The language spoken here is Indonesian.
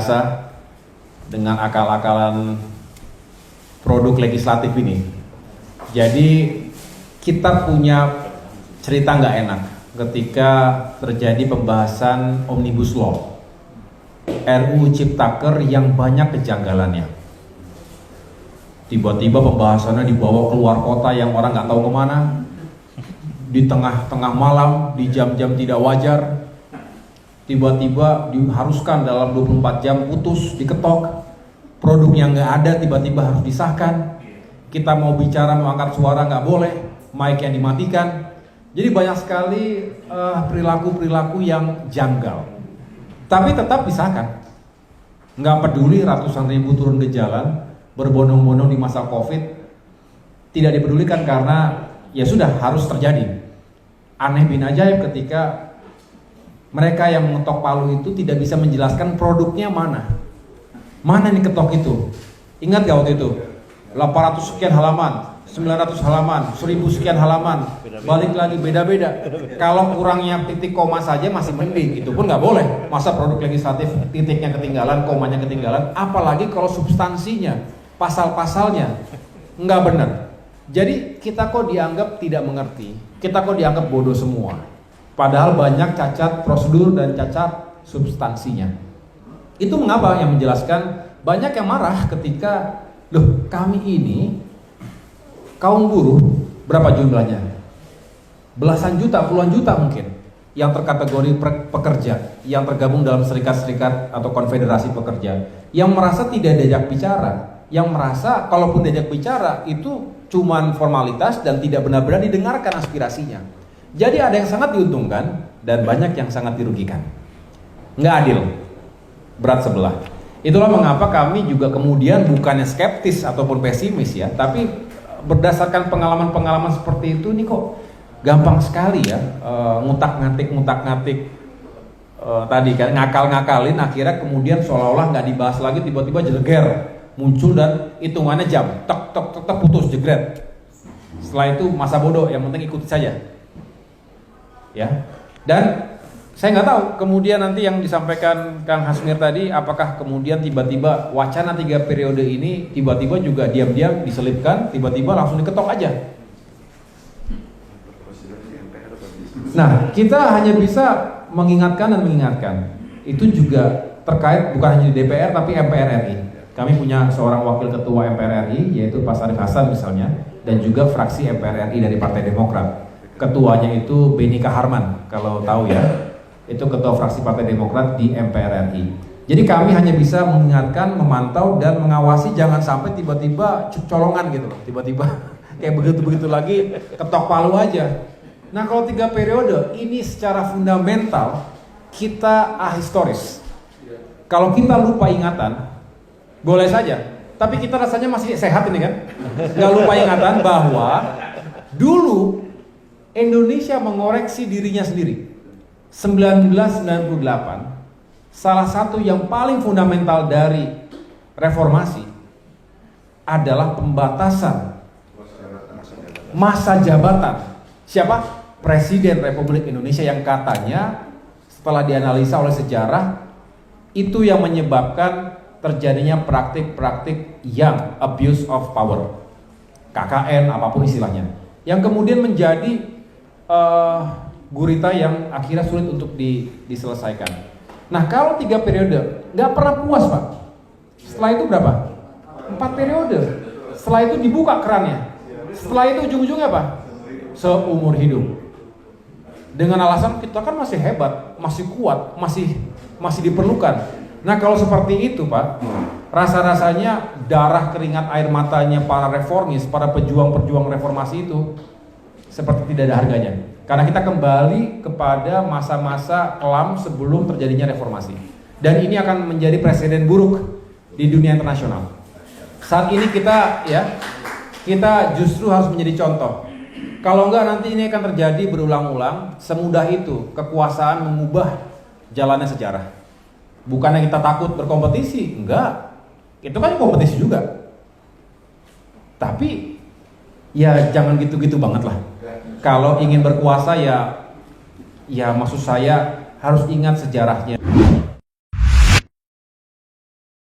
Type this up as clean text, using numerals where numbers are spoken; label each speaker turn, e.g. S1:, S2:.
S1: biasa dengan akal-akalan produk legislatif ini. Jadi kita punya cerita nggak enak ketika terjadi pembahasan Omnibus Law, RUU Ciptaker yang banyak kejanggalannya. Tiba-tiba pembahasannya dibawa keluar kota yang orang nggak tahu kemana, di tengah-tengah malam, di jam-jam tidak wajar, tiba-tiba diharuskan dalam 24 jam putus, diketok, produk yang nggak ada tiba-tiba harus disahkan, kita mau bicara, mau angkat suara nggak boleh, mic yang dimatikan. Jadi banyak sekali perilaku-perilaku yang janggal, tapi tetap disahkan. Nggak peduli ratusan ribu turun ke jalan, berbondong-bondong di masa Covid, tidak dipedulikan karena ya sudah harus terjadi. Aneh bin ajaib ketika mereka yang mengetok palu itu tidak bisa menjelaskan produknya mana nih ketok itu. Ingat gak waktu itu? 800 sekian halaman, 900 halaman, 1000 sekian halaman, balik lagi beda-beda. Kalau kurangnya titik koma saja masih mending, itu pun nggak boleh. Masa produk legislatif titiknya ketinggalan, komanya ketinggalan, apalagi kalau substansinya, pasal-pasalnya nggak benar. Jadi kita kok dianggap tidak mengerti, kita kok dianggap bodoh semua. Padahal banyak cacat prosedur dan cacat substansinya. Itu mengapa yang menjelaskan banyak yang marah ketika, loh kami ini kaum buruh, berapa jumlahnya? Belasan juta, puluhan juta mungkin yang terkategori pekerja, yang tergabung dalam serikat-serikat atau konfederasi pekerja, yang merasa tidak diajak bicara, yang merasa kalaupun diajak bicara itu cuman formalitas dan tidak benar-benar didengarkan aspirasinya. Jadi ada yang sangat diuntungkan dan banyak yang sangat dirugikan. Nggak adil, berat sebelah. Itulah mengapa kami juga kemudian bukannya skeptis ataupun pesimis ya, tapi berdasarkan pengalaman-pengalaman seperti itu nih kok gampang sekali ya ngutak-ngatik tadi kan, ngakal-ngakalin, akhirnya kemudian seolah-olah nggak dibahas lagi, tiba-tiba jeleger muncul dan hitungannya jam, tek putus jegret. Setelah itu masa bodoh, yang penting ikuti saja ya. Dan saya nggak tahu kemudian nanti yang disampaikan Kang Hasmir tadi, apakah kemudian tiba-tiba wacana 3 periode ini tiba-tiba juga diam-diam diselipkan, tiba-tiba langsung diketok aja. Nah, kita hanya bisa mengingatkan dan mengingatkan. Itu juga terkait bukan hanya di DPR tapi MPR RI. Kami punya seorang wakil ketua MPR RI yaitu Pak Sarif Hasan misalnya, dan juga fraksi MPR RI dari Partai Demokrat. Ketuanya itu Beni Kaharman, kalau tahu ya. Itu ketua fraksi Partai Demokrat di MPR RI. Jadi kami hanya bisa mengingatkan, memantau dan mengawasi jangan sampai tiba-tiba colongan gitu loh. Tiba-tiba kayak begitu-begitu lagi ketok palu aja. Nah, kalau 3 periode ini secara fundamental kita ahistoris. Kalau kita lupa ingatan, boleh saja. Tapi kita rasanya masih sehat ini kan? Nggak lupa ingatan bahwa dulu Indonesia mengoreksi dirinya sendiri. 1998, salah satu yang paling fundamental dari reformasi adalah pembatasan masa jabatan. Siapa? Presiden Republik Indonesia, yang katanya setelah dianalisa oleh sejarah itu yang menyebabkan terjadinya praktik-praktik yang abuse of power, KKN apapun istilahnya, yang kemudian menjadi gurita yang akhirnya sulit untuk diselesaikan. Nah, kalau 3 periode nggak pernah puas Pak. Setelah itu berapa? 4 periode. Setelah itu dibuka kerannya. Setelah itu ujung-ujungnya apa? Seumur hidup. Dengan alasan kita kan masih hebat, masih kuat, masih diperlukan. Nah, kalau seperti itu Pak, rasa-rasanya darah, keringat, air matanya para reformis, para pejuang-pejuang reformasi itu seperti tidak ada harganya. Karena kita kembali kepada masa-masa kelam sebelum terjadinya reformasi. Dan ini akan menjadi presiden buruk di dunia internasional. Saat ini kita justru harus menjadi contoh. Kalau enggak nanti ini akan terjadi berulang-ulang, semudah itu kekuasaan mengubah jalannya sejarah. Bukannya kita takut berkompetisi, enggak. Itu kan kompetisi juga. Tapi ya jangan gitu-gitu banget lah. Kalau ingin berkuasa ya maksud saya harus ingat sejarahnya.